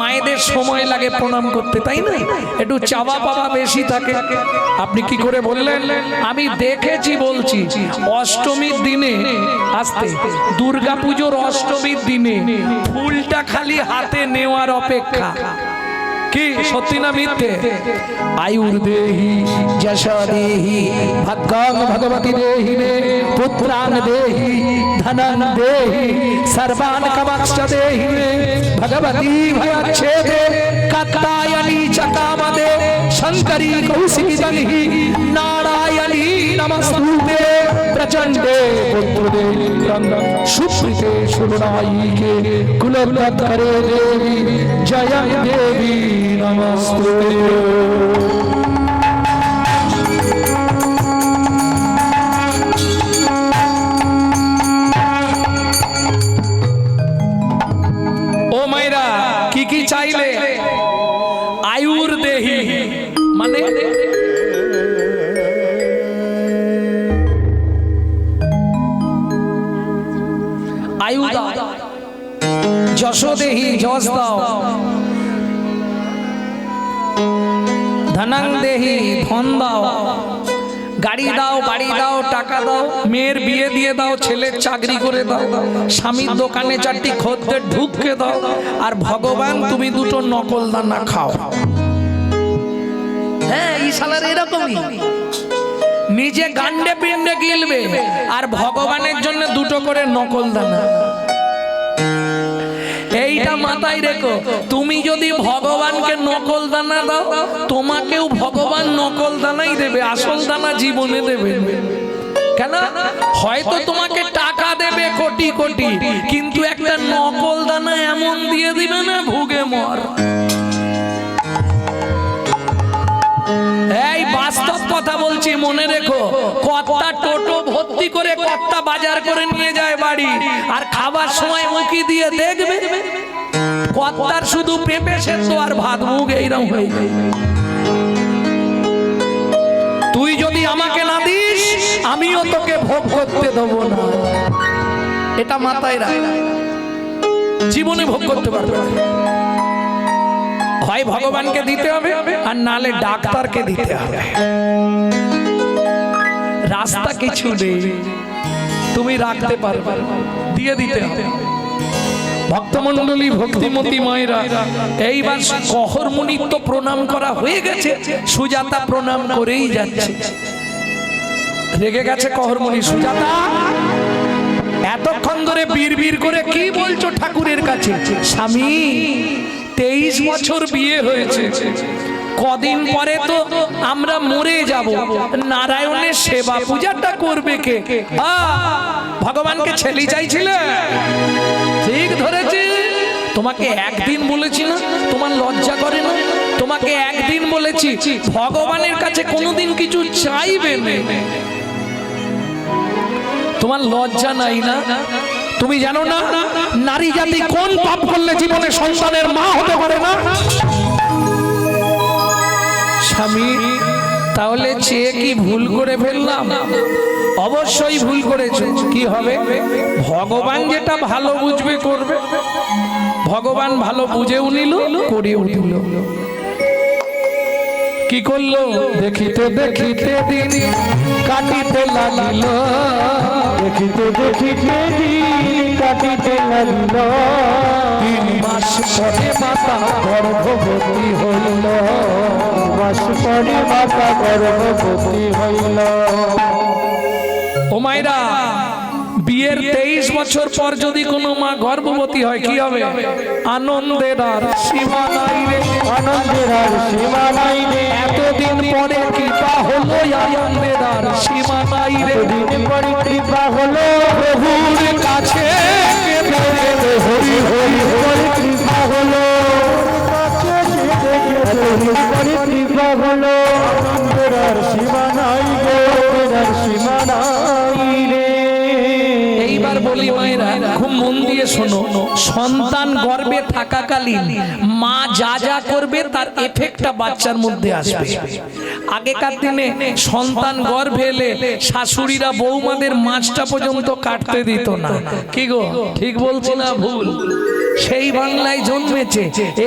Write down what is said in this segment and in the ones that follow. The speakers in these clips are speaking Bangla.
মায়েদের সময় লাগে প্রণাম করতে, তাই না? একটু চাওয়া পাওয়া বেশি থাকে। আপনি কি করে বললেন? আমি দেখেছি বলছি, অষ্টমীর দিনে আসতে, দুর্গা পুজোর অষ্টমীর দিনে ফুলটা খালি হাতে নেওয়ার অপেক্ষা। কি সত্যি না মিথ্যে? আয়ুর দেহি যশো দেহি ভাগ্যং ভগবতী দেহি মে পুত্রান দেহি ধনং দেহি সর্বান কামাক্ষ দেহি মে ভগবতী ভয়চ্ছেদে কাত্যায়নী চ কামদে শঙ্করী কৌশিকী জনহি নারায়ণী নমস্তুতে প্রচণ্ডে পুত্রদে সুপ্রীতে সুরনায়িকে কুলবদ্ধরে দেবী জয় দেবী নমস্তুতে। ও মায়েরা, কি কি চাইলে? আয়ুর দেহি মানে আয়ু দাও, যশো দেহি যশ দাও, ধনং দেহি ধন দাও, গাড়ি দাও, বাড়ি দাও, টাকা দাও, মেয়ের বিয়ে দিয়ে দাও, ছেলের চাকরি করে দাও, স্বামীর দোকানে চারটি খদ্দের ঢুককে দাও, আর ভগবান তুমি দুটো নকল দানা খাও। হ্যাঁ, ঈশালার এরকমই, নিজে গান্ডে পিন্ডে গিলবে আর ভগবানের জন্য দুটো করে নকল দানা। এইটা মাথায় রেখো, তুমি যদি ভগবানকে নকল দানা দাও, তোমাকেও ভগবান নকল দানাই দেবে, আসল দানা জীবনে দেবে। কেন? হয়তো তোমাকে টাকা দেবে কোটি কোটি, কিন্তু একটা নকল দানা এমন দিয়ে দিবে না, ভুগে মর। এই বাস্তব কথা বলছি, মনে রেখো। কর্তা টোটো ভর্তি করে কর্তা বাজার করে নিয়ে যায় বাড়ি, আর খাবার সময় মুখি দিয়ে দেখবে কর্তার শুধু পেঁপে সেদ্ধ আর ভাত, মুখ এইরকম হয়ে যায়। তুই যদি আমাকে না দিস, আমিও তোকে ভোগ করতে দেবো না। এটা মাথায় রাখ, জীবনে ভোগ করতে পারবে না। হয় ভগবানকে দিতে হবে, আর নালে ডাক্তারকে দিতে হবে। রাস্তা কিছু নেই, তুমি রাখতে পারবে, দিয়ে দিতে হবে। ভক্তমণ্ডলী, ভক্তিমতী মায়েরা, এইবার কহর মুনির তো প্রণাম করা হয়ে গেছে, সুজাতা প্রণাম করেই যাচ্ছে। রেগে গেছে কহর মুনি। সুজাতা, এতক্ষণ ধরে বীর করে কি বলছো ঠাকুরের কাছে? স্বামী, 23 বছর বিয়ে হয়েছে, কদিন পরে তো আমরা মরে যাব, নারায়ণের সেবা পূজাটা করবে কে? ভগবানকে ছেলে চাইছিলে? ঠিক ধরেছি। তোমাকে একদিন বলেছি না, তোমার লজ্জা করে না? তোমাকে একদিন বলেছি ভগবানের কাছে কোনোদিন কিছু চাইবে না, তোমার লজ্জা নাই না? তুমি জানো না নারী জাতি কোন পাপ করলে জীবনে সন্তানের মা হতে পারে না? স্বামী, তাহলে চেয়ে কি ভুল করে ফেললাম? অবশ্যই ভুল করেছো। কি হবে? ভগবান যেটা ভালো বুঝবে করবে। ভগবান ভালো বুঝেও নিল, করেও নিল। কি করলো? দেখিতে দেখিতে দিন কাটিতে লাগিল, দেখিতে দেখিতে দিন কাটিতে লাগিল। 3 মাস পরে মাতা গর্ভবতী হইল, 3 মাস পরে মাতা গর্ভবতী হইল। ও মায়েরা, বিয়ের 23 বছর পর যদি কোনো মা গর্ভবতী হয়, কি হবে? আনন্দের আর সীমা নাই রে, আনন্দের আর সীমা নাই রে। এতদিন পরে কৃপা হলো, আনন্দের আর সীমা নাই রে। এতদিন পরে কৃপা হলো, প্রভুর কাছে হরি হরি হরি কৃপা হলো, এতদিন পরে কৃপা হলো। আনন্দের আর সীমা নাই রে, আর সীমা নাই রে। এইবার বলি মায়েরা, খুব মন দিয়ে শোনো, সন্তান গর্ভে থাকাকালীন মা যা যা করবে তার এফেক্টটা বাচ্চার মধ্যে আসবে। আগেকার দিনে সন্তান গর্ভে এলে শাশুড়িরা বৌমাদের মাছটা পর্যন্ত কাটতে দিত না। কি গো, ঠিক বলছি না ভুল? সেই বাংলায় জন্মেছে,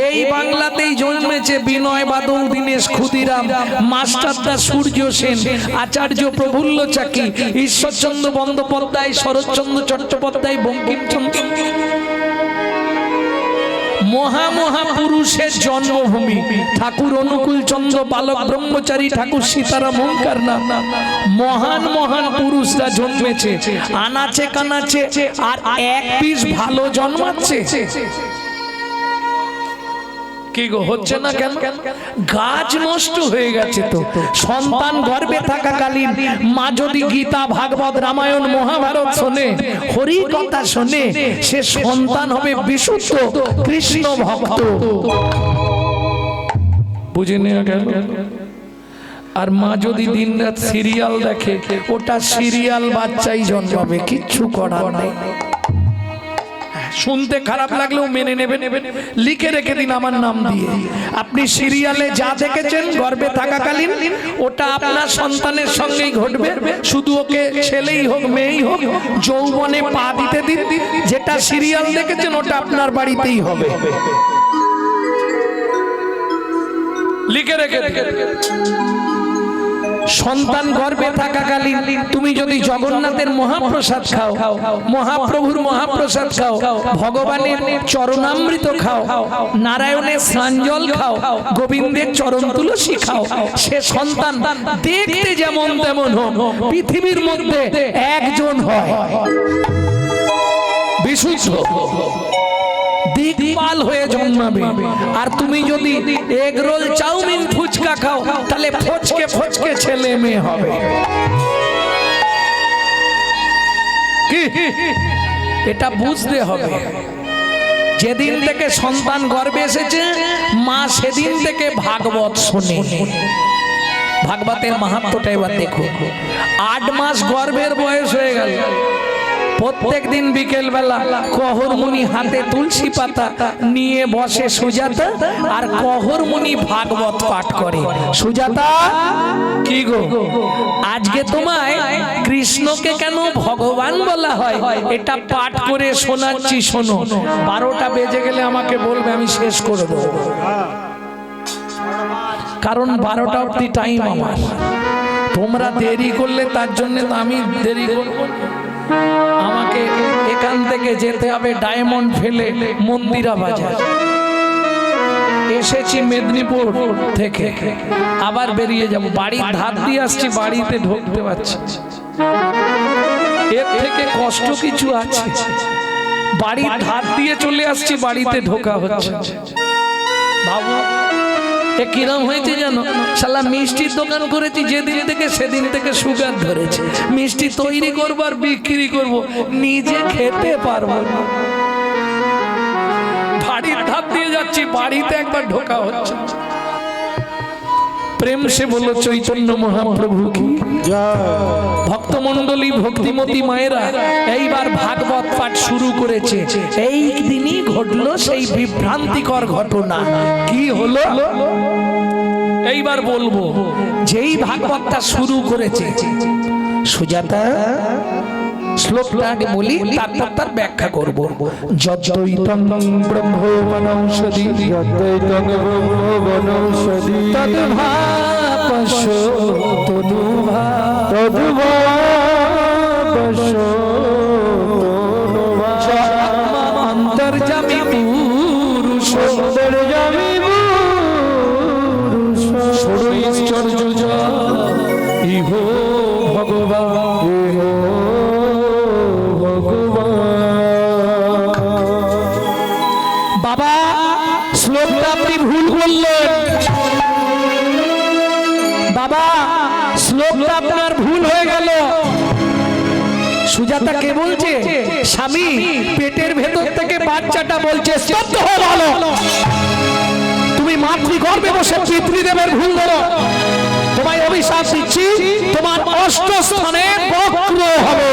এই বাংলাতেই জন্মেছে বিনয় বাদল, দীনেশ ক্ষুদিরাম, মাস্টারদা সূর্য সেন, আচার্য প্রফুল্ল চাকি, ঈশ্বরচন্দ্র বন্দ্যোপাধ্যায়, শরৎচন্দ্র চট্টোপাধ্যায়, বঙ্কিমচন্দ্র। মহামহাপুরুষের জন্মভূমি। ঠাকুর অনুকূল চন্দ্র বালক ব্রহ্মচারী, ঠাকুর সীতারাম ওঙ্কার নাম, মহান মহান পুরুষরা জন্মেছে। আনাচে কানাচে আর এক পিস ভালো জন্মাচ্ছে। কি গো হচ্ছে না কেন? গাছ নষ্ট হয়ে গেছে তো। সন্তান গর্ভে থাকাকালীন মা যদি গীতা ভাগবত রামায়ণ মহাভারত শোনে, হরি কথা শোনে, সে সন্তান হবে বিশুদ্ধ কৃষ্ণ ভক্ত। বুঝিনি গেল? আর মা যদি দিনরাত সিরিয়াল দেখে, ওটা সিরিয়াল বাচ্চাই জন্মাবে, কিচ্ছু করার নেই। শুনতে খারাপ লাগলেও মেনে নেবেন, লিখে রেখে দিন আমার নাম দিয়ে। আপনি সিরিয়ালে যা দেখেছেন গর্ভে থাকাকালীন, ওটা আপনার সন্তানের সঙ্গেই ঘটবে। শুধু ওকে ছেলেই হোক মেয়েই হোক, যৌবনে পা দিতে দিন, যেটা সিরিয়াল দেখেছেন ওটা আপনার বাড়িতেই হবে। লিখে রেখে সন্তান গর্ভে থাকাকালীন তুমি যদি জগন্নাথের মহাপ্রসাদ খাও, মহাপ্রভুর মহাপ্রসাদ খাও, ভগবানের চরণামৃত খাও, নারায়ণের স্নানজল খাও, গোবিন্দের চরণ তুলসী খাও, সে সন্তান দেখতে যেমন তেমন হোক, পৃথিবীর মধ্যে একজন হয়, বিশুদ্ধ দিকপাল হয়ে জন্মাবে। আর তুমি যদি এগ রোল, চাউমিন, ফুচকা খাও, তাহলে ফচকে ফচকে ছেলে মেয়ে হবে। কি এটা বুঝতে হবে। যেদিন থেকে সন্তান গর্ভে এসেছে, মা সেদিন থেকে ভাগবত শোনে। ভাগবতের মাহাত্ম্যটা এবার দেখো। 8 মাস গর্ভের বয়স হয়ে গেল, প্রত্যেক দিন বিকেল বেলা কহরমুনি হাতে তুলসী পাতা নিয়ে বসে সুজাতা, আর কহরমুনি ভাগবত পাঠ করে। সুজাতা, কি গো আজকে তোমায় কৃষ্ণকে কেন ভগবান বলা হয়, এটা পাঠ করে শোনাচ্ছি, শোনো। 12টা বেজে গেলে আমাকে বলবে, আমি শেষ করে দেবো, কারণ 12টা অবধি টাইম আমার। তোমরা দেরি করলে তার জন্য আমি দেরি করব। আমাকে এখান থেকে যেতে হবে ডায়মন্ড ফেলে মন্দিরা বাজার। এসেছি মেদিনীপুর থেকে, আবার বেরিয়ে যাব। বাড়ির ধার দিয়ে আসছি, বাড়িতে ঢুকতে পারছি। এর থেকে কষ্ট কিছু আছে? বাড়ির ধার দিয়ে চলে আসছি, বাড়িতে ঢোকা হচ্ছে। বাবু এ কিরম হয়েছে জানো? শালা মিষ্টির দোকান করেছি যেদিন থেকে, সেদিন থেকে সুগার ধরেছে। মিষ্টি তৈরি করবো আর বিক্রি করবো, নিজে খেতে পারবো না। বাড়ির ধার দিয়ে যাচ্ছি, বাড়িতে একবার ঢোকা হচ্ছে। প্রেম সে বলো চৈতন্য মহাপ্রভু কি ভক্তমণ্ডলী ভক্তিমতী মায়েরা এইবার ভাগবত পাঠ শুরু করেছে। এই দিনই ঘটলো সেই বিভ্রান্তিকর ঘটনা। কি হলো এইবার বলবো। যেই ভাগবতটা শুরু করেছে, সুজাতা শ্লোকটা আগে বলি, তারপর তার ব্যাখ্যা করব। যদ্বৈতং ব্রহ্ম বনৌষধি, যদ্বৈতং ব্রহ্ম বনৌষধি, তদ্ভাবশো তদ্ভাবশো অন্তর্যামী পুরুষ, অন্তর্যামী পুরুষ, ষড়ৈশ্বর্য ইহো ভগবান, বাবা শ্লোকটা আপনি ভুল করলেন। বাবা শ্লোকটা আপনার ভুল হয়ে গেল। সুজাতা কে বলছে? স্বামী পেটের ভেতর থেকে বাচ্চাটা বলছে স্তব্ধ হও ভালো। তুমি মাতৃগর্ভে বসে পিতৃদেবের ভুল ধরো। তোমায় অভিশাপ দিচ্ছি, তোমার 8 স্থানে বক্র হবে।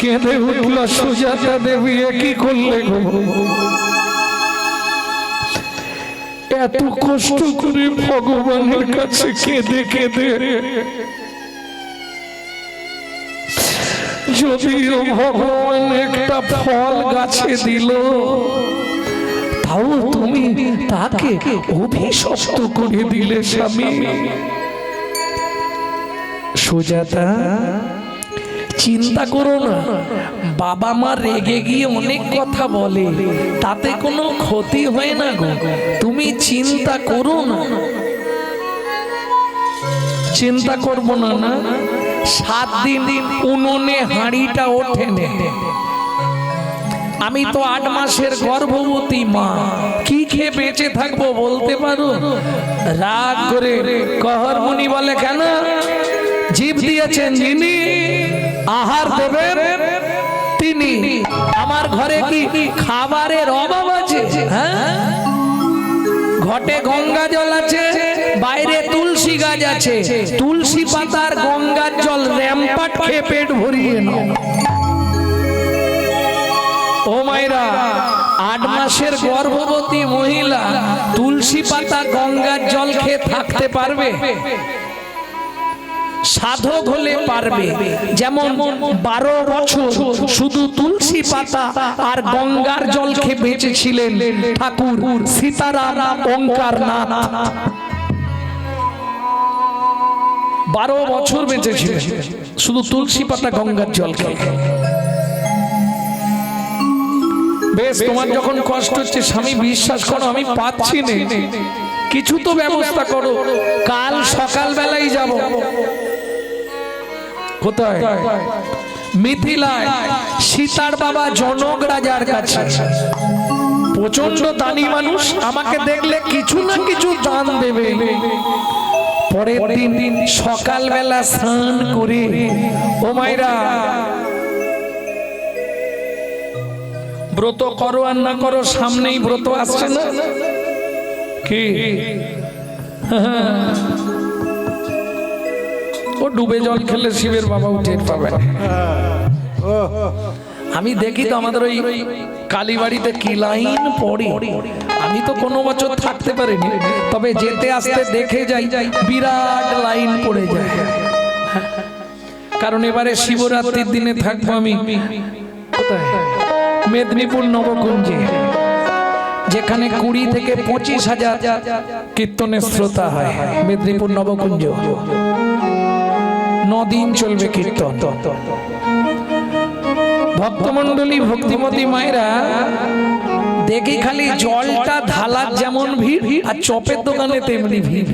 কেঁদে উঠল সুজাতা দেবী, কি করলে গো? এত কষ্ট করে ভগবানের কাছে কেঁদে কেঁদে যদিও ভগবান একটা ফল গাছে দিল, তাও তুমি তাকে অভিশপ্ত করে দিলে স্বামী। সুজাতা, চিন্তা করো না, বাবা মা রেগে গিয়ে অনেক কথা বলে, তাতে কোনো ক্ষতি হয় না গো, তুমি চিন্তা করো না। চিন্তা করবো না না, 7 দিন উনুনে হাঁড়িটা ওঠেনে। আমি তো 8 মাসের গর্ভবতী মা, কি খেয়ে বেঁচে থাকবো বলতে পারো? রাগ করে কহর মুনি বলে, কেন? জীব দিয়েছেন যিনি, আহার দেবেন তিনি। আমার ঘরে কি খাবারের অভাব আছে? হ্যাঁ, ঘটে গঙ্গা জল আছে, বাইরে তুলসী গাছ আছে, তুলসী পাতার গঙ্গার জল র্যাম্পাট খেয়ে পেট ভরিয়ে নাও। ও মায়েরা, 8 মাসের গর্ভবতী মহিলা তুলসী পাতা গঙ্গার জল খেয়ে থাকতে পারবে? সাধক হলে পারবে। যেমন 12 বছর শুধু তুলসী পাতা আর গঙ্গার জল খেয়ে বেঁচেছিলেন ঠাকুর সীতারাম ওঙ্কারনাথ। 12 বছর বেঁচেছিলেন শুধু তুলসী পাতা গঙ্গার জল খেয়ে। বেশ, তোমার যখন কষ্ট হচ্ছে স্বামী, বিশ্বাস করো আমি পাচ্ছি না, কিছু তো ব্যবস্থা করো। কাল সকাল বেলায় যাব। কোথায়? মিথিলায় সীতার বাবা জনক রাজার কাছে। প্রচন্ড দানি মানুষ, আমাকে দেখলে কিছু না কিছু দান দেবে। পরের দিন সকাল বেলা স্নান করে, ও মাইরা, ব্রত করো আর না করো, সামনেই ব্রত আসছে না কি? ও ডুবে জল খেলে শিবের বাবা উঠে পাবে। আমি দেখি তো আমাদের ওই কালীবাড়িতে কি লাইন পড়ে। আমি তো কোনো বছর থাকতে পারিনি, তবে যেতে আসতে দেখে যাই বিরাট লাইন পড়ে যায়। কারণ এবারে শিবরাত্রির দিনে থাকবো আমি কোথায়? মেদিনীপুর নবকুঞ্জে, যেখানে 20 থেকে 25,000 কীর্তনের শ্রোতা হয়। মেদিনীপুর নবকুঞ্জ 9 দিন চলবে কীর্তন। ভক্তমন্ডলী, ভক্তিমতী মায়েরা, দেখি খালি জলটা ঢালার যেমন ভিড় আর চপের দোকানে তেমনি ভিড়।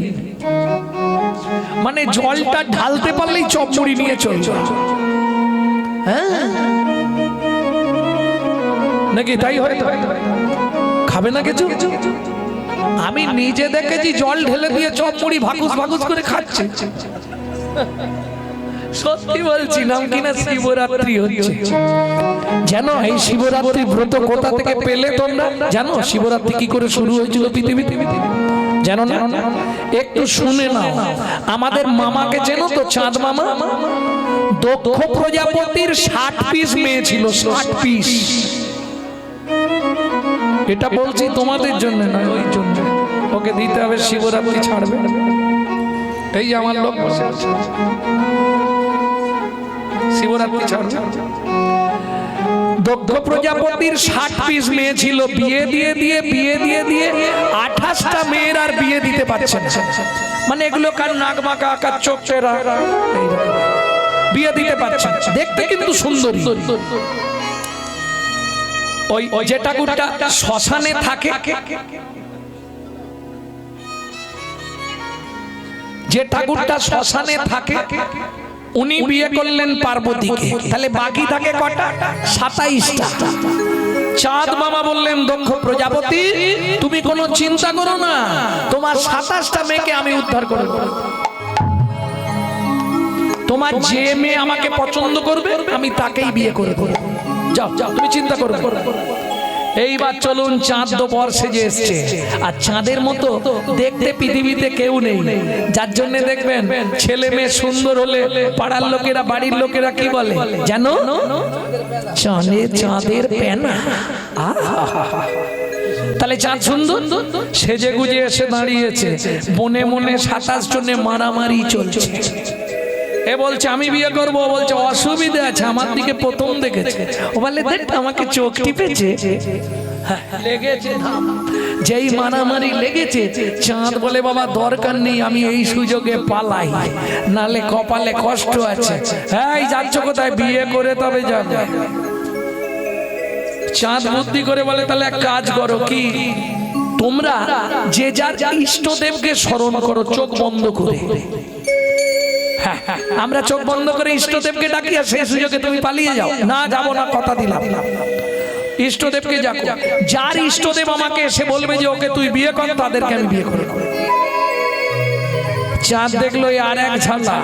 মানে জলটা ঢালতে পারলেই চপ মুড়ি নিয়ে চলছে। হ্যাঁ নাকি? তাই হয়, খাবে না কিছু? আমি নিজে দেখেছি জল ঢেলে দিয়ে চপ মুড়ি ভাগুস ভাগুস করে খাচ্ছে। সত্যি বলছি, নাম কিনা শিবরাত্রি হচ্ছে। জানো এই শিবরাত্রি ব্রত কোথা থেকে পেলে তোমরা? জানো শিবরাত্রি কি করে শুরু হয়েছিল পৃথিবীতে? জানো না? একটু শুনে নাও। আমাদের মামাকে চেনো তো, চাঁদ মামা? দক্ষ প্রজাপতির 60 পিস মেয়ে ছিল, 60 পিস। এটা বলছি তোমাদের জন্য না, ওই জন্য ওকে দিতে হবে, শিবরাত্রি ছাড়বে। এই যে আমার লোক বসে আছে, শিবরাত্রি ছাড়বে। দক্ষ প্রজাপতির 60 পিস মেয়ে ছিল, বিয়ে দিয়ে দিয়ে 28টা মেয়ের আর বিয়ে দিতে পারছে না। মানে এগুলো কার নাক মাকা, কার চোখ চেরা, বিয়ে দিতে পারছে না। দেখতে কিন্তু সুন্দরী। ওই যে ঠাকুরটা শ্মশানে থাকে, যে ঠাকুরটা শ্মশানে থাকে, উনি বিয়ে করলেন পার্বতীকে। তাহলে বাকি থাকে কটা? 27টা। চাঁদ মামা বললেন, দক্ষ প্রজাপতি তুমি কোনো চিন্তা করো না, তোমার 27টা মেয়েকে আমি উদ্ধার করে দেব। তোমার যে মেয়ে আমাকে পছন্দ করবে আমি তাকেই বিয়ে করে দেব। যাও যাও, তুমি চিন্তা করো। এইবার চলুন, চাঁদ তো বর্ষে যে এসছে, আর চাঁদের মতো দেখতে পৃথিবীতে কেউ নেই। যার জন্য দেখবেন ছেলে মেয়ে সুন্দর হলে পাড়ার লোকেরা, বাড়ির লোকেরা কি বলে জানো? চাঁদের পেনা। তাহলে চাঁদ সুন্দর, সেজে গুজে এসে দাঁড়িয়েছে, মনে মনে 27 জনে মারামারি চলছে। এ বলছে আমি বিয়ে করবো, বলছে অসুবিধা আছে, আমার দিকে প্রথম দেখেছে। ও বলে দেখ আমাকে চোখ টিপেছে, লেগেছে। যেই মারামারি লেগেছে, চাঁদ বলে বাবা দরকার নেই, আমি এই সুযোগে পালাই, নালে কপালে কষ্ট আছে। এই যাচ্ছ কোথায়? বিয়ে করে তবে যাবে। চাঁদ বুদ্ধি করে বলে তাহলে এক কাজ করো, কি তোমরা যে যার ইষ্টদেবকে স্মরণ করো চোখ বন্ধ করে। আমরা চোখ বন্ধ করে ইষ্টদেবকে ডাকি, আর সেই সুযোগে তুমি পালিয়ে যাও। না যাবো না, কথা দিলাম। ইষ্টদেবকে ডাকো, যার ইষ্টদেব আমাকে এসে বলবে যে ওকে তুই বিয়ে কর, তাদেরকে আমি বিয়ে করে নেব। চাঁদ দেখলো আর এক ঝালা,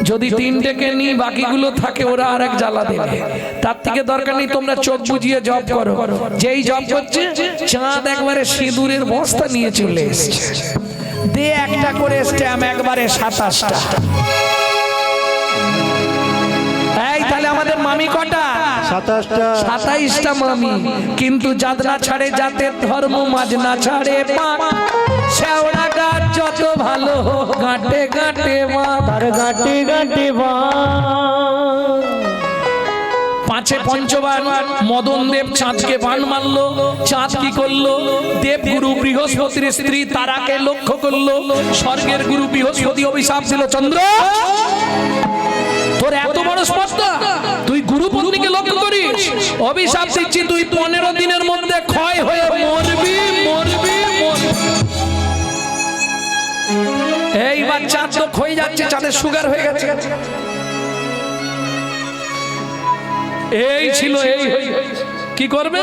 যদি তিনটেকে নি বাকিগুলো থাকে ওরা আর এক জ্বালা দেবে, তার থেকে দরকার নেই, তোমরা চোখ বুঝিয়ে জব করো। যেই জব করছে, চাঁদ একবারে সিঁদুরের বস্তা নিয়ে চলে এসছে, দে একটা করে স্ট্যাম্প, একবারে 27টা। এই তাহলে আমাদের মামি কটা? 27টা মামি। কিন্তু জাত না ছাড়ে জাতের ধর্ম, মাঝ না ছাড়ে পাক। শেওড়া গাছ যত ভালো হোক, গাঁটে গাঁটে মা, তার গাঁটে গাঁটে মা। পাঁচে পঞ্চবার মদন দেব চাঁদকে বান মারলো। চাঁদ কি করলো? দেবগুরু বৃহস্পতির স্ত্রী তারাকে লক্ষ্য করলো। স্বর্গের গুরু বৃহস্পতি অভিশাপ দিল, চন্দ্র তোর এত বড় স্পর্ধা, তুই গুরু পত্নীকে লক্ষ্য করিস? অভিশাপ দিচ্ছি, তুই 15 দিনের মধ্যে ক্ষয় হয়ে মরবি, মরবি, মরবি। এইবার চাঁদ তো ক্ষয়ে যাচ্ছে, চাঁদের সুগার হয়ে গেছে। এই ছিল, এই কি করবে?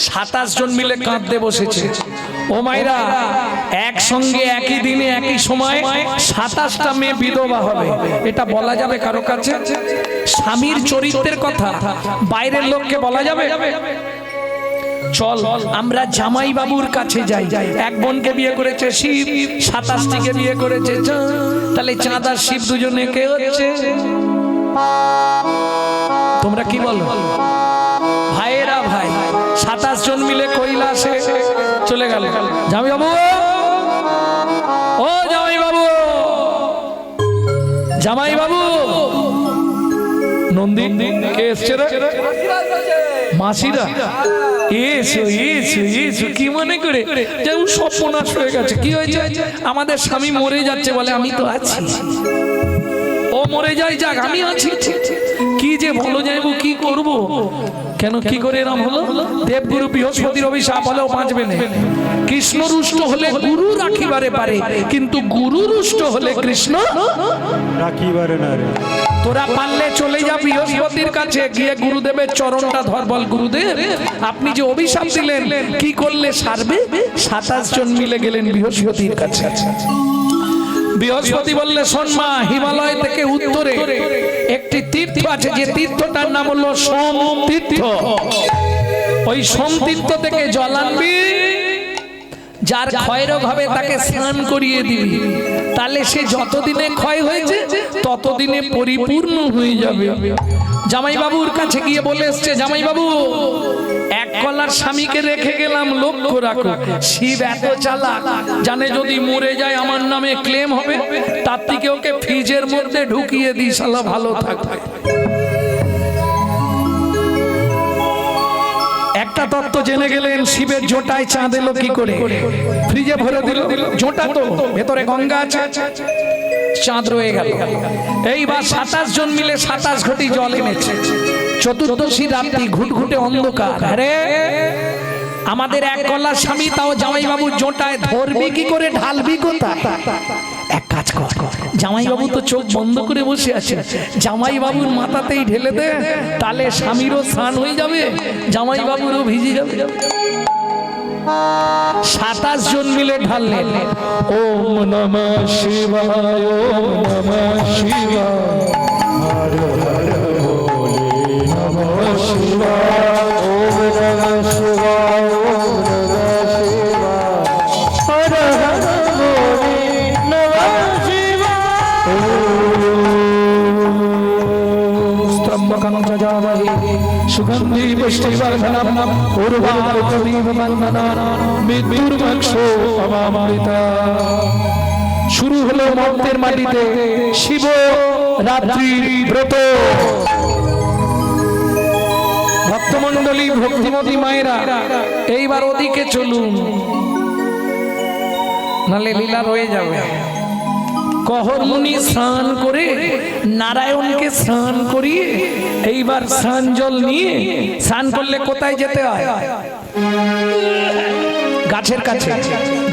27 জন মিলে কাঁদতে বসেছে। ও মাইরা, একসঙ্গে একই দিনে একই সময় 27টা মেয়ে বিধবা হবে, এটা বলা যাবে কারো কাছে? স্বামীর চরিত্রের কথা বাইরের লোককে বলা যাবে? চল আমরা জামাই বাবুর কাছে যাই। এক বোনকে বিয়ে করেছে শিব, 27টিকে বিয়ে করেছে চাঁদ। তাহলে চাঁদ আর শিব দুজনে কে হচ্ছে? তোমরা কি বলো ভাইয়েরা? ভাই 27 জন মিলে কৈলাসে চলে গেল। জামাই বাবু, ও জামাই বাবু, জামাই বাবু। নন্দী কে এসছে রে? মাসিরা এসো এসো এসো। কি মনে করে? যেমন সর্বনাশ হয়ে গেছে। কি হয়েছে? আমাদের স্বামী মরে যাচ্ছে, বলে আমি তো আছি। ও মরে যায়, যাক আমি আছি। কি যে বলো যাইবো, কি করব? কেন কি করে এরকম হলো? দেবগুরু বৃহস্পতির অভিশাপ হলেও বাঁচবে না। কৃষ্ণ রুষ্ট হলে গুরু রাখিবারে পারে, কিন্তু গুরু রুষ্ট হলে কৃষ্ণ রাখিবারে না রে। তোরা পারলে চলে যা বৃহস্পতির কাছে, গিয়ে গুরুদেবের চরণটা ধর, বল গুরুদেব আপনি যে অভিশাপ দিলেন কি করলে সারবে? 27 জন মিলে গেলেন বৃহস্পতির কাছে। বৃহস্পতি বললে, শোন মা, হিমালয় থেকে উত্তরে একটি তীর্থ আছে, যে তীর্থটার নাম হলো সোম তীর্থ। ওই সোম তীর্থ থেকে জল আনবি, যার ক্ষয়রোগ হবে তাকে স্নান করিয়ে দিবি, তাহলে সে যতদিনে ক্ষয় হয়েছে ততদিনে পরিপূর্ণ হয়ে যাবে। জামাই বাবুর কাছে গিয়ে বলে এসছে, জামাই বাবু এক কলার স্বামীকে রেখে গেলাম, লক্ষ্য রাখো। শিব এত চালাক, জানে যদি মরে যায় আমার নামে ক্লেম হবে, তার থেকে ওকে ফ্রিজের মধ্যে ঢুকিয়ে দিই, শালা ভালো থাকবে। একটা তত্ত্ব জেনে গেলেন, শিবের জোটায় চাঁদ এলো কি করে? ফ্রিজে ভরে দিল, জোটা তো ভেতরে গঙ্গা আছে, চাঁদ রয়ে গেল। এইবার 27 জন মিলে 27 ঘটি জল এনেছে। চতুর্দশী রাত্রি, ঘুটঘুটে অন্ধকার। আরে আমাদের এক কলার স্বামী, তাও জামাই বাবুর জোটায়, ধরবি কি করে, ঢালবি কোথায়? এক কাজ কর, জামাই বাবু তো চোখ বন্ধ করে বসে আছে, জামাই বাবুর মাথাতেই ঢেলে দে, তাহলে স্বামীরও স্নান হয়ে যাবে, জামাই বাবুরও ভিজে যাবে। 27 জন মিলে ঢাললেন। ওম নমঃ শিবায়, ওম নমঃ শিবায়, হর হর ভোলে নমঃ শিবায়, ওম নমঃ শিবায়, ওম নমঃ শিবায়, হর হর ভোলে নমঃ শিবায়। স্তম্ভকং যজামহে সুগন্ধি পুষ্টিবর্ধনম, উর্বারুকমিব বন্দনান, মৃত্যুর্মোক্ষো অমামৃতা। শুরু হলো মর্তের মাটিতে শিব রাত্রি ব্রত। ভক্তমণ্ডলী ভক্তিমতী মায়েরা এইবার ওদিকে চলুন, নালে লীলা রয়ে যাবে। কহর মুনি স্নান করে নারায়ণকে স্নান করিয়ে এইবার স্নান জল নিয়ে, স্নান করলে কোথায় যেতে হয়? গাছের কাছে।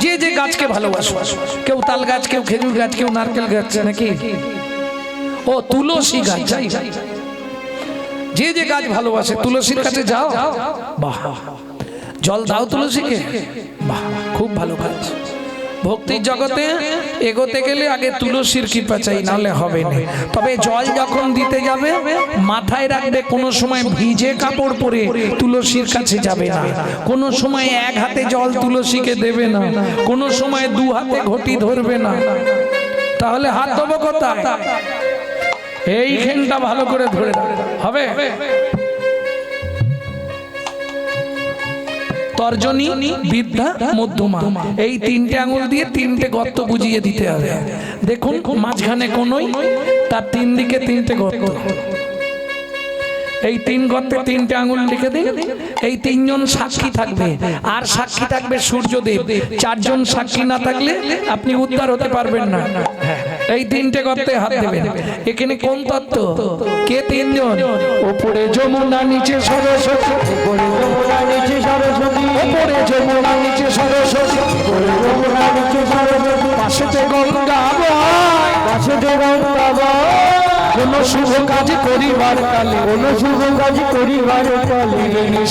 যে যে গাছকে ভালোবাসো, কেউ তাল গাছ, কেউ খেজুর গাছ, কেউ নারকেল গাছ, নাকি ও তুলসী গাছ, যে যে গাছ ভালোবাসে তুলসীর কাছে যাও, বাহ জল দাও তুলসীকে, বাহ খুব ভালো কাজ। ভক্তির জগতে এগোতে গেলে আগে তুলসীর কৃপা চাই, নাহলে হবে না। তবে জল যখন দিতে যাবে মাথায় রাখবে, কোনো সময় ভিজে কাপড় পরে তুলসীর কাছে যাবে না, কোনো সময় এক হাতে জল তুলসীকে দেবে না, কোনো সময় দু হাতে ঘটি ধরবে না। তাহলে হাত দেবো কোথায়? এইখানটা ভালো করে ধরে হবে। তর্জনী, বিদ্যা, মধ্যমা, এই তিনটে আঙুল দিয়ে তিনটে গর্ত বুঝিয়ে দিতে হবে। দেখুন মাঝখানে কোনোই, তার তিন দিকে তিনটে গর্ত, এই তিন গর্তে তিনটে আঙুল লিখে দিন। এই তিনজন সাক্ষী থাকবে, আর সাক্ষী থাকবে সূর্যদেব। চারজন সাক্ষী না থাকলে আপনি উদ্ধার হতে পারবেন না। এই তিনটে গর্তে হাত দেবেন। এখানে কোন তত্ত্ব? কে তিনজন? উপরে যমুনা, নিচে সরস্বতী, উপরে যমুনা, নিচে সরস্বতী, উপরে যমুনা, নিচে সরস্বতী, উপরে যমুনা, নিচে সরস্বতী, পাশেতে গঙ্গা বয়, পাশেতে গঙ্গা বয়। কোন শুভ কাজ করিবার কালে, কোন শুভ কাজ করিবার কালে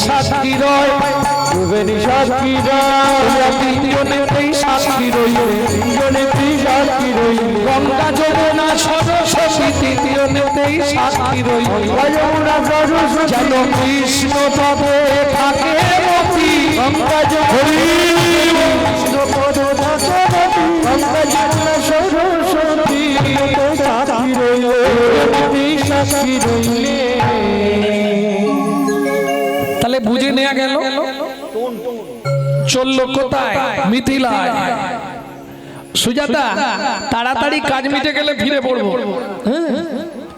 সাক্ষী রয়, সাক্ষী রয়, তিনজনেতেই সাক্ষী রইবে, তিনজনেতেই সাক্ষী রইবে। গঙ্গা যমুনা সরস্বতী তৃতীয়নেতেই সাক্ষী রইবে, গঙ্গা যমুনা সরস্বতী। যেন কৃষ্ণ পদে থাকে মতি, গঙ্গা যমুনা কৃষ্ণ পদে থাকে মতি, গঙ্গা যমুনা সরস্বতী সাক্ষী রইবে, সাক্ষী রইলে। তাহলে বুঝে নেওয়া গেল চললো কোথায়? মিথিলায়। সুজাতা তাড়াতাড়ি কাজ মিটে গেলে ফিরে পড়বো,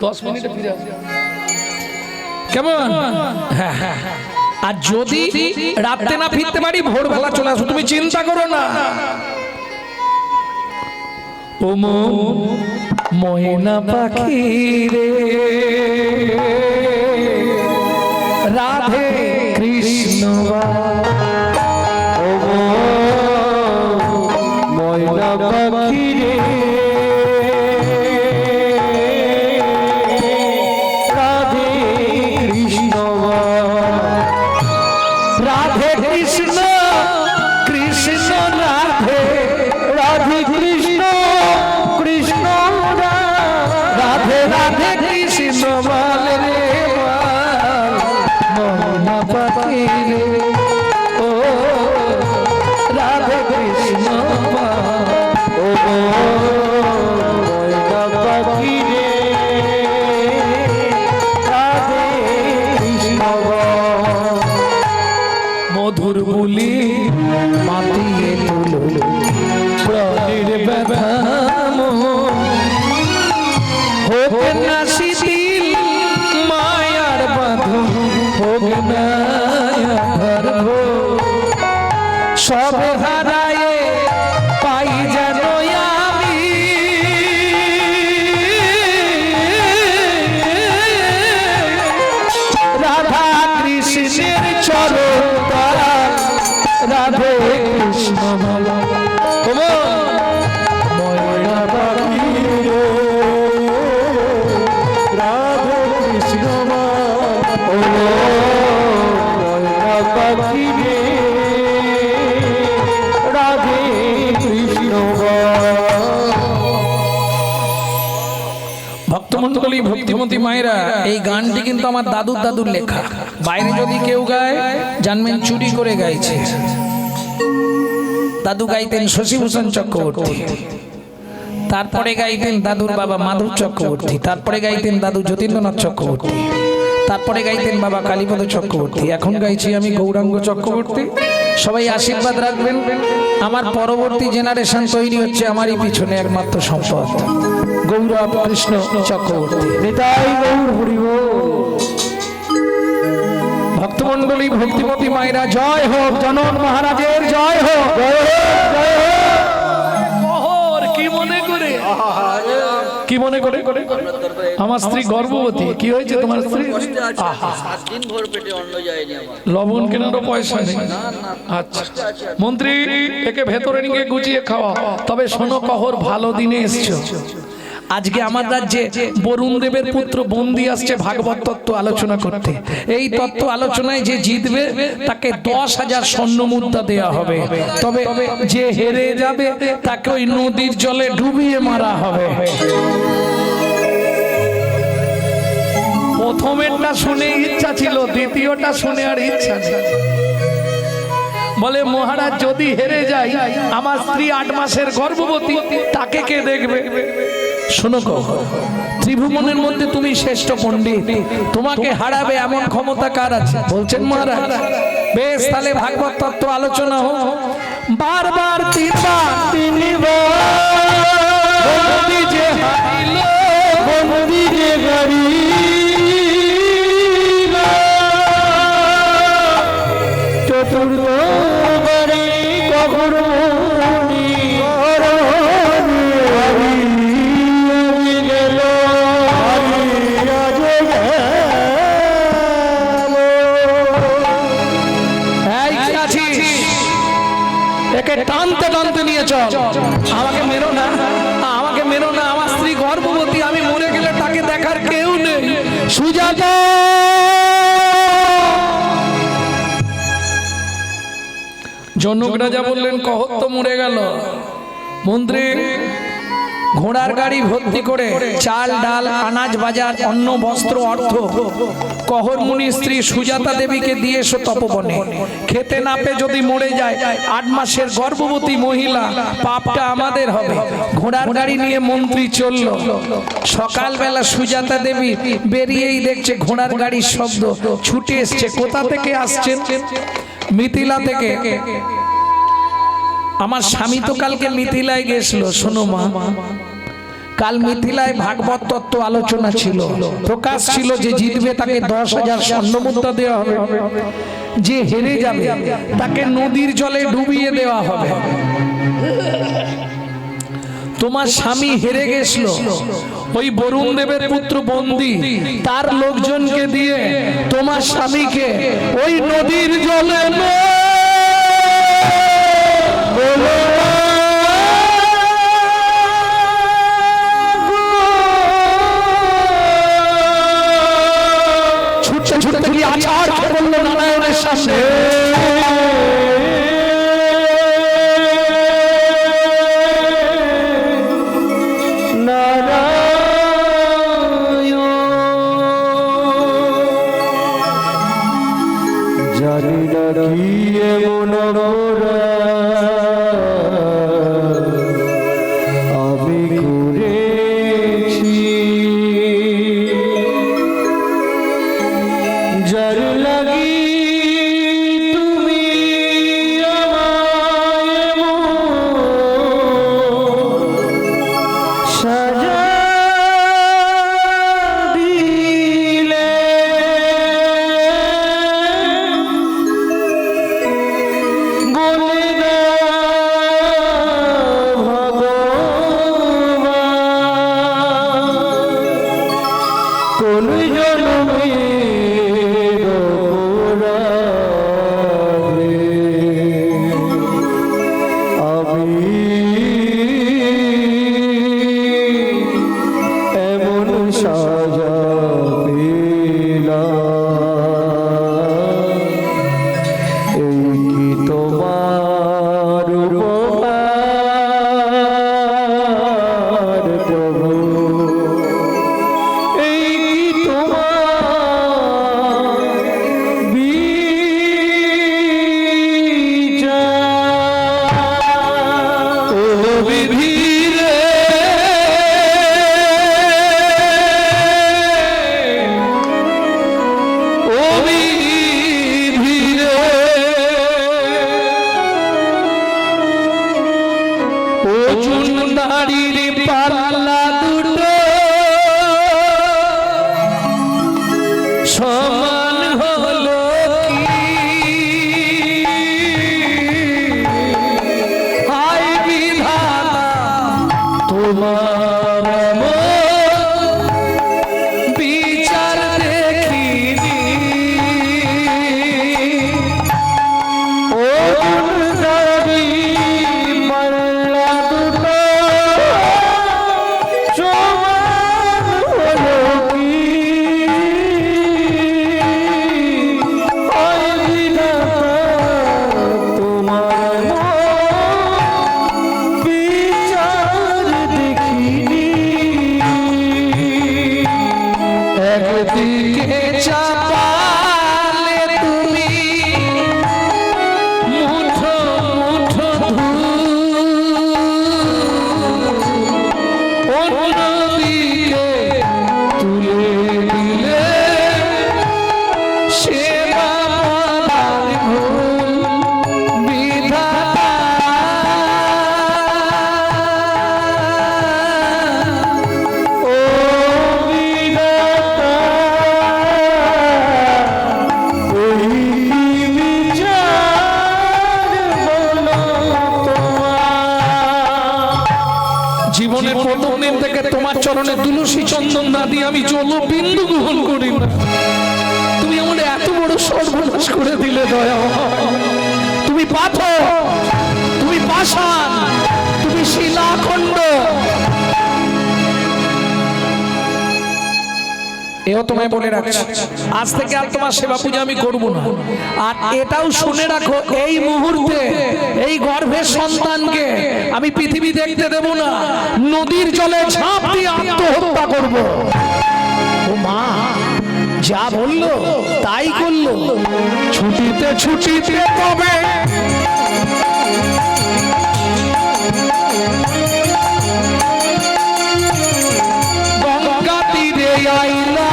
10 মিনিটে ফিরে আসবো, কেমন? আর যদি রাতে না ফিরতে পারি ভোরবেলা চলে আসবো, তুমি চিন্তা করো না। ও ময়না পাখি রে, রাধে কৃষ্ণ, ও ময়না পাখি রে, রাধে কৃষ্ণ, রাধে কৃষ্ণ, কৃষ্ণ রাধে, রাধে কৃষ্ণ, কৃষ্ণ রাধে, রাধে কৃষ্ণ বল রে ময়না পাখি রে, ও রাধে কৃষ্ণ ও ময়না পাখি রে, রাধে কৃষ্ণ। মধুর বুলি মাতিয়ে তুলো প্রাণীর ব্যথা, হোক না শিথিল মায়ার বাঁধন, হোক না ধরবো সব হারায়ে পাই যেন আমি, রাধা কৃষ্ণের চরণ তারা, রাধে কৃষ্ণ ময়না পাখি রে, রাধে কৃষ্ণ ময়না পাখি রে, রাধে কৃষ্ণ। ভক্তমণ্ডলী ভক্তিমতী মায়েরা, এই গানটি কিন্তু আমার দাদুর লেখা। বাইরে যদি কেউ গায় জানবেন চুরি করে গাইছে। দাদু গাইতেন শশীভূষণ চক্রবর্তী, তারপরে গাইতেন দাদুর বাবা মাধব চক্রবর্তী, তারপরে গাইতেন দাদু যতীন্দ্রনাথ চক্রবর্তী, তারপরে গাইতেন বাবা কালীপদ চক্রবর্তী, এখন গাইছি আমি গৌরাঙ্গ চক্রবর্তী। সবাই আশীর্বাদ রাখবেন। আমার পরবর্তী জেনারেশন তৈরি হচ্ছে আমারই পিছনে একমাত্র সম্পদ গৌরব কৃষ্ণ চক্রবর্তী। নিতাই গৌর হরি বল। ভক্তমণ্ডলী ভক্তিমতী মায়েরা জয় হোক, জনক মহারাজের জয় হোক। কহর কি মনে করে, কি মনে করে আমার স্ত্রী গর্ভবতী, কি হয়েছে তোমার স্ত্রী? লবণ কেনারও পয়সা নেই। আচ্ছা মন্ত্রী, একে ভেতরে নিয়ে গুছিয়ে খাওয়া। তবে শোনো কহর, ভালো দিনে এসছো। আজকে আমার রাজ্যে বরুণ দেবের পুত্র বন্দি আসছে ভাগবত তত্ত্ব আলোচনা করতে। এই তত্ত্ব আলোচনায় যে জিতবে তাকে 10,000 স্বর্ণ মুদ্রা দেওয়া হবে। তবে যে হেরে যাবে তাকে ওই নদীর জলে ডুবিয়ে মারা হবে। প্রথমেরটা শুনে ইচ্ছা ছিল, দ্বিতীয়টা শুনে আর ইচ্ছা নেই। বলে মহারাজ যদি হেরে যাই, আমার স্ত্রী 8 মাসের গর্ভবতী, তাকে কে দেখবে? শোনো ত্রিভুবনের মধ্যে তুমি শ্রেষ্ঠ পণ্ডিত, তোমাকে হারাবে এমন ক্ষমতা কার আছে? বলছেন মহারাজ। বেশ, তাহলে ভাগবত তত্ত্ব আলোচনা হোক। বারবার 3বার বন্দি যে হারিল, বন্দি যে হারিল, চতুর্থবারে কখন টানতে টানতে নিয়ে চল। আমাকে মেরো না, আমাকে মেরো না, আমার স্ত্রী গর্ভবতী, আমি মরে গেলে তাকে দেখার কেউ নেই। সুজাতা, জনক রাজা বললেন কহর তো মরে গেল। মন্ত্রী ঘোড়ার গাড়ি ভর্তি করে চাল ডাল আনাজ বাজার অন্ন বস্ত্র অর্থ কহর মুনি স্ত্রী সুজাতা দেবীকে দিয়ে এসো তপবনে। খেতে না পেয়ে যদি মরে যায়, 8 মাসের গর্ভবতী মহিলা, পাপটা আমাদের হবে। ঘোড়ার গাড়ি নিয়ে মন্ত্রী চলল। সকালবেলা সুজাতা দেবী বেরিয়েই দেখছে ঘোড়ার গাড়ির শব্দ, ছুটে এসছে। কোথা থেকে আসছেন? মিথিলা থেকে। আমার স্বামী তো কালকে মিথিলায় গেছিল। শোনো মা, কাল মিথিলায় ভাগবত তত্ত্ব আলোচনা ছিল। প্রকাশ ছিল যে জিতবে তাকে 10,000 স্বর্ণ মুদ্রা দেওয়া হবে, যে হেরে যাবে তাকে নদীর জলে ডুবিয়ে দেওয়া হবে। তোমার স্বামী হেরে গেছিল, ওই বরুণ দেবের পুত্র বন্দি, তার লোকজনকে দিয়ে তোমার স্বামীকে ওই নদীর জলে ছুটতে ছুটতে গিয়ে আছাড় করল নারায়ণের সামনে। জানি না কি এমন আমি করেছি, যার লাগি তুমি আমায় সাজা দিলে। বলে অর্জুন নারীর পাল্লা দুটো সমান হলো কি? হায় বিধাতা তোমার এমন বিচার দেখিনি। একদিকে চাপালে তুমি মুঠো মুঠো ধূল, অন্যদিকে তুলে দিলে সেবা বলার ভুল। বিধাতা ও বিধাতা, ওই বিচার বলো তোমার। জীবনের প্রথম দিন থেকে তোমার চরণে তুলসী চন্দন না দিয়ে আমি জল বিন্দু গ্রহণ করি না। তুমি আমার এত বড় সর্বনাশ করে দিলে দয়া। তুমি পাথর, তুমি পাষাণ, তুমি শিলাখণ্ড। এও তোমায় বলে রাখছি, আজ থেকে আর তোমার সেবা পূজা আমি করব না। আর এটাও শুনে রাখো, এই মুহূর্তে এই গর্ভের সন্তানকে আমি পৃথিবী দেখতে দেব না। নদীর জলে ঝাঁপ দিয়ে আত্মহত্যা করব। ও মা যা বললো তাই করলো। ছুটিতে ছুটিতে তবে গঙ্গা তীরে আইলা,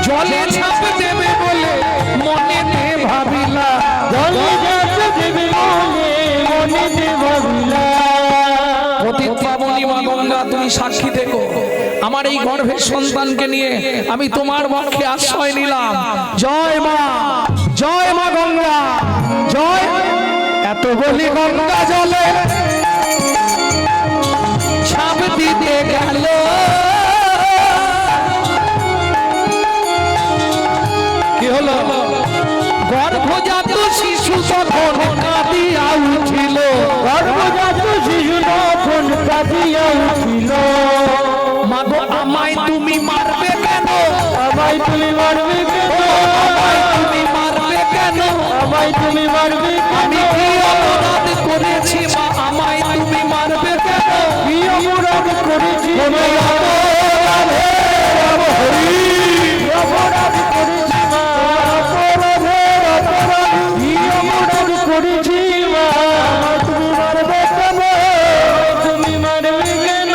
জলে ঝাঁপ দেবে বলে মনেতে ভাবিলা। পতিত পাবনী মা গঙ্গা, তুমি সাক্ষী থেকো। আমার এই গর্ভের সন্তানকে নিয়ে আমি তোমার পক্ষে আশ্রয় নিলাম। জয় মা, জয় মা গঙ্গা, জয়। এত বলি গঙ্গা জলে ছাপ দিতে গেল, কি হলো? গর্ভজাত শিশু তখন কাঁদিয়া উঠিল। গর্ভজাত শিশু তখন কাঁদিয়া উঠিল। মাগো আমায় তুমি মারবে কেন? আমায় তুমি মারবে কেন? আমায় তুমি মারবে কেন? আমায় তুমি মারবে আমি কেন? কি অপরাধ করেছি মা? আমায় তুমি মারবে কেন? কি অপরাধ করেছি? কোনো অপরাধে হরি অপরাধ করেছি মা, অপরাধ কি অপরাধ করেছি মা? তুমি মারবে কেন? তুমি মারবে কেন?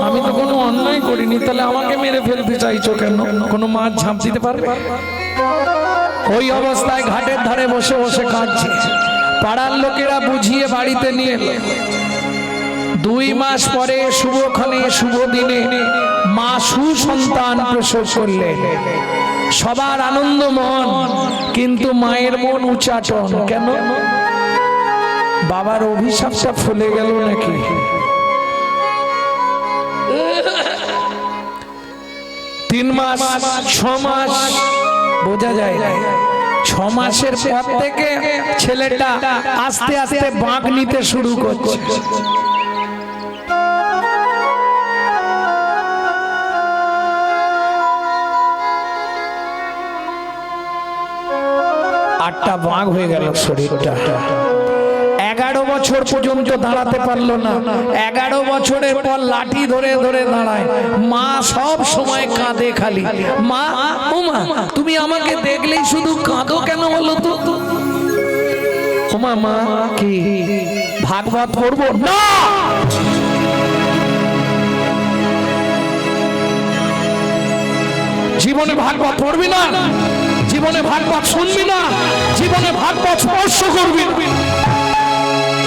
আমি তো কোনো অন্যায় করিনি, তাহলে আমাকে মেরে ফেলতে চাইছো কেন? কোনো মাছ ঝাঁপ দিতে পারবে? ওই অবস্থায় ঘাটের ধারে বসে বসে কাঁদছে। পাড়ার লোকেরা বুঝিয়ে বাড়িতে নিয়ে এলো। 2 মাস পরে শুভক্ষণে শুভ দিনে মা সুসন্তান প্রসব করলেন। সবার আনন্দ মন, কিন্তু মায়ের মন উচাটন। কেন? বাবার অভিশাপটা ফলে গেল নাকি? 3 মাস 6 মাস বোঝা যায় না। 6 মাসের পর থেকে ছেলেটা আস্তে আস্তে বাঁক নিতে শুরু করছে। আটটা বাঁক হয়ে গেল শরীরটা। 11 বছর পর্যন্ত দাঁড়াতে পারলো না। 11 বছরের পর লাঠি ধরে ধরে দাঁড়ায়। মা সব সময় কাঁদে খালি। মা, ও মা, তুমি আমাকে দেখলেই শুধু কাঁদো কেন বলো তো? ও মা, মা কি ভাগবত পড়বো না? জীবনে ভাগবত পড়বি না? জীবনে ভাগবত শুনবি না, জীবনে ভাগবত স্পর্শ করবি না।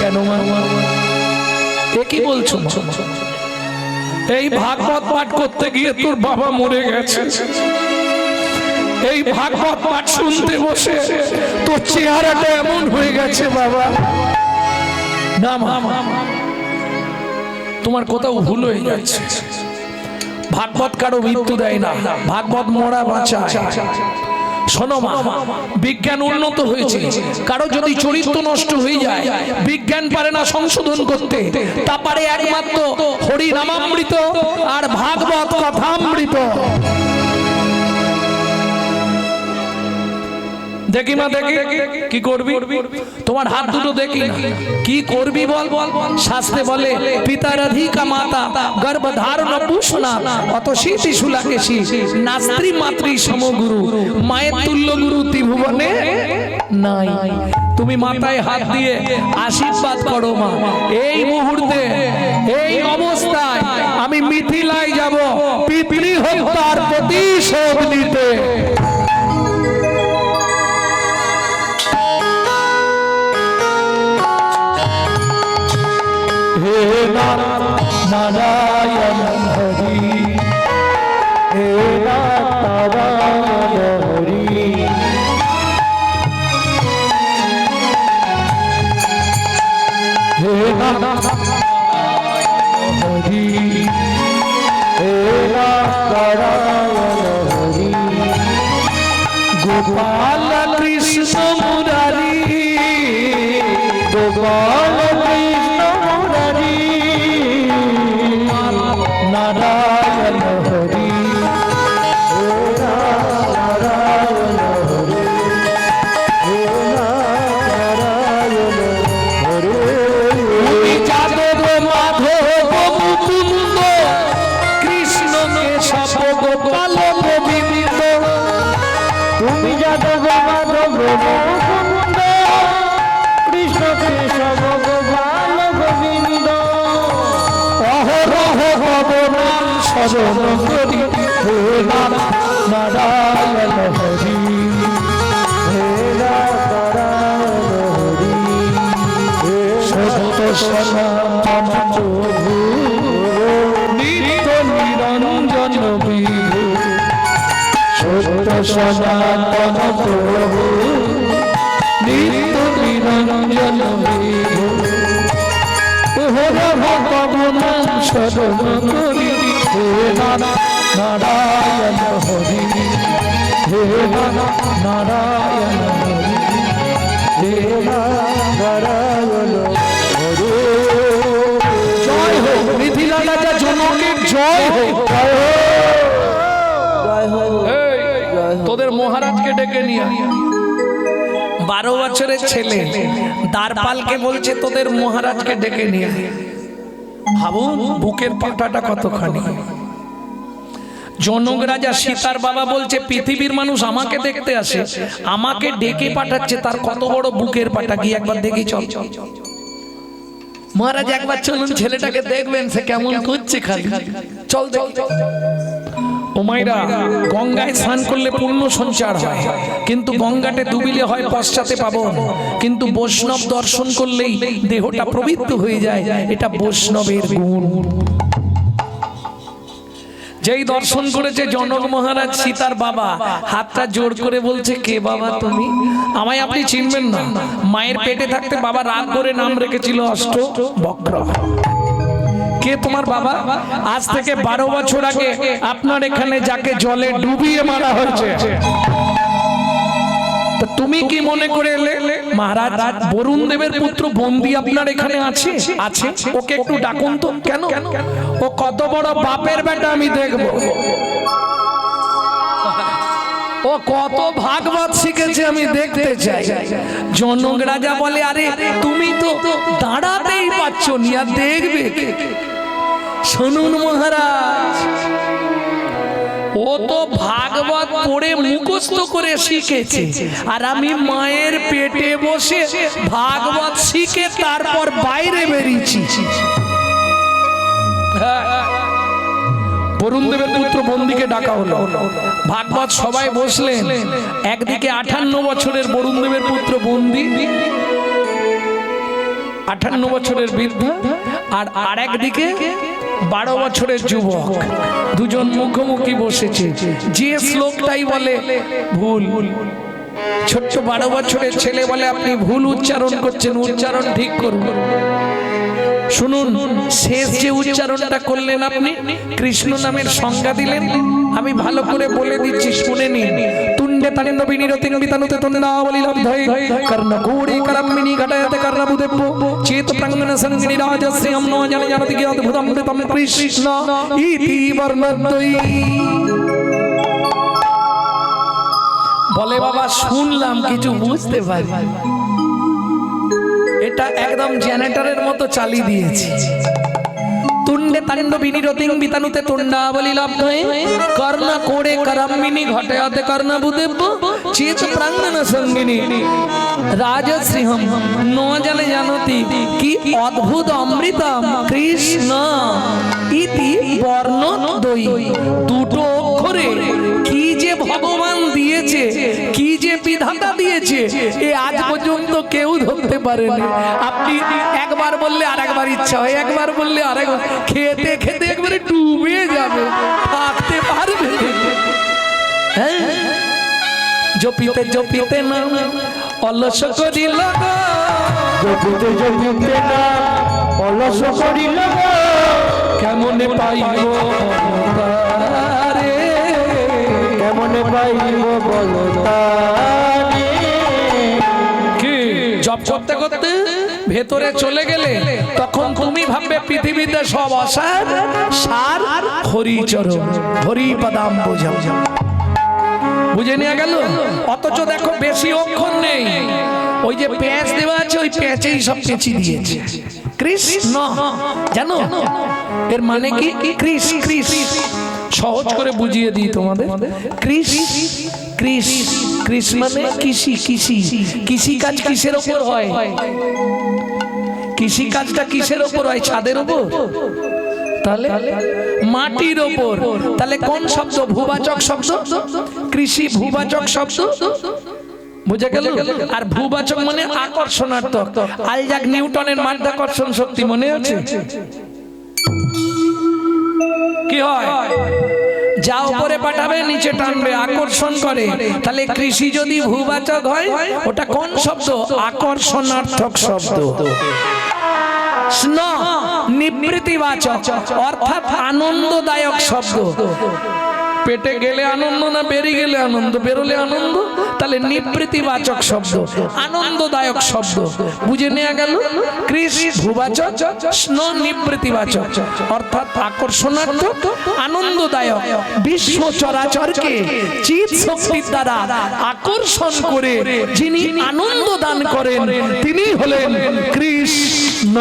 কেন মা? এ কি বলছো? এই ভাগবত পাঠ করতে গিয়ে তোর বাবা মরে গেছে, এই ভাগবত পাঠ শুনতে বসে তোর চেহারাটা এমন হয়ে গেছে বাবা। না মা, তোমার কোথাও ভুল হয়ে যাচ্ছে। ভাগবত কারো মৃত্যু দেয় না, ভাগবত মরা বাঁচায়। শোনো মা, বিজ্ঞান উন্নত হয়েছে, কারো যদি চরিত্র নষ্ট হয়ে যায় বিজ্ঞান পারে না সংশোধন করতে, তা পারে একমাত্র হরি নামামৃত আর ভাগবত কথামৃত। দেখি মা, দেখি কি করবি, তোমার হাত দুটো দেখি না, কি করবি বল। শাস্ত্রে বলে পিতারাধিকা মাতা গর্ভধারণ পুষ্ণা অত শীতি সুলাকেশী নাস্ত্রী মাতৃ সমগুরু, মায়ের তুল্য গুরু ত্রিভুবনে নাই। তুমি মাথায় হাত দিয়ে আশীর্বাদ করো মা। এই মুহূর্তে এই অবস্থায় আমি মিথিলায় যাব পিতৃ হত্যার প্রতিশোধ নিতে। নারায়ণ হরি, হে নারায়ণ হরি, হে নারায়ণ হরি, হে নারায়ণ হরি। গোপাল কৃষ্ণ মুরারি, গোপাল কৃষ্ণ মুরারি, নারায়ণ হরি, হে নারায়ণ হরি, হে নারায়ণ হরি। তুমি যাদব মাধব মুকুন্দ কৃষ্ণ কেশব গোপাল গোবিন্দ, তুমি যাদব মাধব মুকুন্দ কৃষ্ণ কেশব গোপাল গোবিন্দ, অহরহ ভবনাম শরণ করি, হে নারায়ণ হরি, হে নারায়ণ হরি, হে সত্য সনাতন প্রভু নিত্য নিরঞ্জন বিভু, সত্য সনাতন প্রভু নিত্য নিরঞ্জন বিভু, অহরহ ভবনাম শরণ করি, হে নারায়ণ হরি, হে নারায়ণ হরি, হে নারায়ণ হরি। জয় হোক মিথিলা রাজা জনকের জয় হোক। এই, তোদের মহারাজকে ডেকে নিয়ে 12 বছরের ছেলে দ্বারপালকে বলছে তোদের মহারাজকে ডেকে নিয়ে। ভাবুন বুকের পাটাটা কতখানি। জনক রাজা সীতার বাবা বলছে পৃথিবীর মানুষ আমাকে দেখতে আসে, আমাকে ডেকে পাঠাচ্ছে, তার কত বড় বুকের পাটা, গিয়ে একবার দেখি চল। মহারাজ একবার চলুন, ছেলেটাকে দেখবেন সে কেমন করছে, খালি চল চল। ও মাইরা, গঙ্গায় স্নান করলে পুণ্য সঞ্চার হয়, কিন্তু গঙ্গাতে ডুবিলে হয় পশ্চাতে পাবন, কিন্তু বৈষ্ণব দর্শন করলেই দেহটা পবিত্র হয়ে যায়। এটা বৈষ্ণবের গুণ। যেই দর্শন করেছে জনক মহারাজ সীতার বাবা, হাতটা জোর করে বলছে কে বাবা তুমি? আমায় আপনি চিনবেন না। মায়ের পেটে থাকতে বাবা রাগ করে নাম রেখেছিল অষ্টবক্র। কে তোমার বাবা? আজ থেকে 12 বছর আগে আপনার এখানে যাকে জলে ডুবিয়ে মারা হয়েছে। তা তুমি কি মনে করে এলে? মহারাজ, বরুণ দেবের পুত্র বন্দী আপনার এখানে আছে। আছে, ওকে একটু ডাকুন তো। কেন? ও কত বড় বাপের বেটা আমি দেখব। ও কত ভাগবত শিখেছে আমি দেখতে চাই। জনক রাজা বলে আরে তুমি তো দাঁড়াতেই পাচ্ছ না, দেখবে কে? শুনুন মহারাজ, ও তো ভাগবত পড়ে মুখস্থ করে শিখেছে, আর আমি মায়ের পেটে বসে ভাগবত শিখে তারপর বাইরে বেরিয়েছি। বরুণ দেবের পুত্র বন্দিকে ডাকা হলো। ভাগবত সবাই বসলেন। একদিকে 58 বছরের বরুণ দেবের পুত্র বন্দি, 58 বছরের বৃদ্ধ, আর আরেকদিকে 12 বছরের যুবক, দুজন মুখোমুখি বসেছে। যে শ্লোকটাই বলে ভুল। ছোট্ট 12 বছরের ছেলে বলে আপনি ভুল উচ্চারণ করছেন, উচ্চারণ ঠিক করুন। শুনুন, শেষ যে উচ্চারণটা করলেন আপনি, কৃষ্ণ নামের সংজ্ঞা দিলেন, আমি ভালো করে বলে দিচ্ছি, শুনে নিন। তুণ্ডে তাণ্ডব বিনিরতিং বিতানুতে তুণ্ডাবলী লব্ধয়ে কর্ণকূড়ে করম্মিনী ঘটায়তে কর্ণবুদেব্য চেত প্রাঙ্গণ সঙ্গিনী রাজশ্রিয়ম ন জানে জানতি কি অদ্ভুতম তম কৃষ্ণ ইতি বর্ণদ্বয়ী। বলে বাবা শুনলাম, কিছু বুঝতে পারি, এটা একদম জেনারেটরের মতো চালিয়ে দিয়েছি। তুণ্ডে তাণ্ড বিনিরতিং বিতানুতে তুণ্ডাবলী লব্ধয়ে কর্ণ কোড়ে করম্মিনী ঘটায়তে কর্ণবুদেব্য চেত প্রাঙ্গণ সঙ্গিনী রাজশ্রিহম ন জানে জানতি কি অদ্ভুত অমৃতম কৃষ্ণ ইতি বর্ণদ্বয়ী। দুটো অক্ষরে কি যে ভগবান দিয়েছে, কি যে বিধাতা দিয়েছে, এ আজ পর্যন্ত কেউ ধরতে পারেনি। আপনি একবার বললে আরেকবার ইচ্ছা হয়, একবার বললে আরেকবার, খেতে খেতে একবারে ডুবে যাবে, থাকতে পারবে। হ্যাঁ, জপিতে জপিতে না অলস করিল গো, জপিতে জপিতে না অলস করিল গো, কেমনে পাইব তারে, কেমনে পাইব বল তারে। কি জপ করতে করতে ভেতরে চলে গেলে তখন তুমি ভাববে পৃথিবীতে সব অসার, সার হরিচরণ, হরি পদাম বোঝাও। বুঝে নিয়ে গেল? অথচ দেখো বেশি অক্ষর নেই, ওই যে প্যাঁচ দেওয়া আছে, ওই প্যাঁচেই সব পেঁচি দিয়েছে। কৃষ্ণ জানো এর মানে কি? কৃষ কৃষ, সহজ করে বুঝিয়ে দিই তোমাদের। কৃষ কৃষ কৃষ মানে কৃষি, কৃষি। কৃষি কাজ কিসের ওপর হয়? কৃষি কাজটা কিসের ওপর হয়? ছাদের ওপর? তাহলে মাটির ওপর। তাহলে কোন শব্দ? ভূবাচক শব্দ। কৃষি ভূবাচক শব্দ, বুঝে গেল? আর ভূবাচক মানে আকর্ষণার্থক। আইজাক নিউটনের মাধ্যাকর্ষণ শক্তি মনে আছে? কি হয়? যা উপরে পাঠাবে নিচে টানবে, আকর্ষণ করে। তাহলে কৃষি যদি ভূবাচক হয়, ওটা কোন শব্দ? আকর্ষণার্থক শব্দ। স্ন নিবৃত্তিবাচক, অর্থাৎ আনন্দদায়ক শব্দ। পেটে গেলে আনন্দ না বেরিয়ে গেলে আনন্দ, বেরোলে আনন্দ, তাহলে নিবৃত্তিবাচক শব্দ, আনন্দদায়ক শব্দ। বুঝে নেওয়া গেল? কৃষ ভূবাচক, স্ন নিবৃত্তিবাচক, অর্থাৎ আকর্ষণাত্মক, আনন্দদায়ক। বিশ্ব চরাচরকে চিৎ শক্তির দ্বারা আকর্ষণ করে যিনি আনন্দ দান করেন, তিনি হলেন কৃষ্ণ।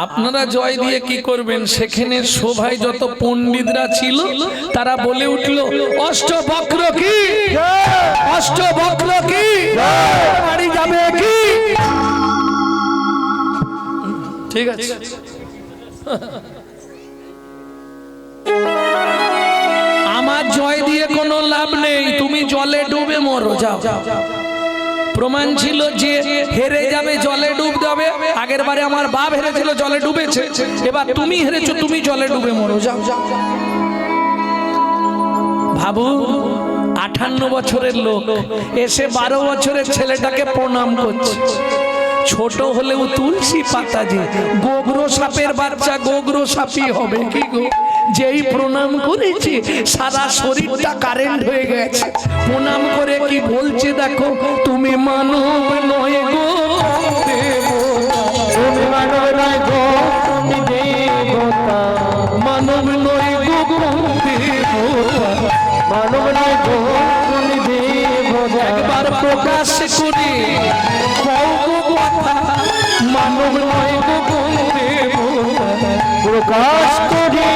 আপনারা জয় দিয়ে কি করবেন? সেখানে সভায় যত পণ্ডিতরা ছিল তারা বলে উঠল, অষ্টবক্র কি, অষ্টবক্র কি, বাড়ি যাবে কি? ঠিক আছে, আমার জয় দিয়ে কোনো লাভ নেই, তুমি জলে ডুবে মরো, যাও। প্রমাণ ছিল যে হেরে যাবে, জলে ডুব যাবে। আগের বারে আমার বাপ হেরেছিল, জলে ডুবেছে, এবার তুমি হেরেছো, তুমি জলে ডুবে মরো, যাও। ভাবু, 58 বছরের লোক এসে 12 বছরের ছেলেটাকে প্রণাম করছে। ছোট হলেও তুলসী পাতা, যে গোগ্র সাপের বাচ্চা গোগ্র সাপই হবে। কি গো, যেই প্রণাম করেছে সারা শরীরটা কারেন্ট হয়ে গেছে। প্রণাম করে কি বলছে দেখো, তুমি মানব নয় গো, তুমি মানব নয় গো, তুমি দেবতা, মানব নয় গো, দেবতা, মানব নয় গো, তুমি দেবতা। একবার প্রকাশ করে কও গো কথা, মানব নয় গো, দেবতা, প্রকাশ করে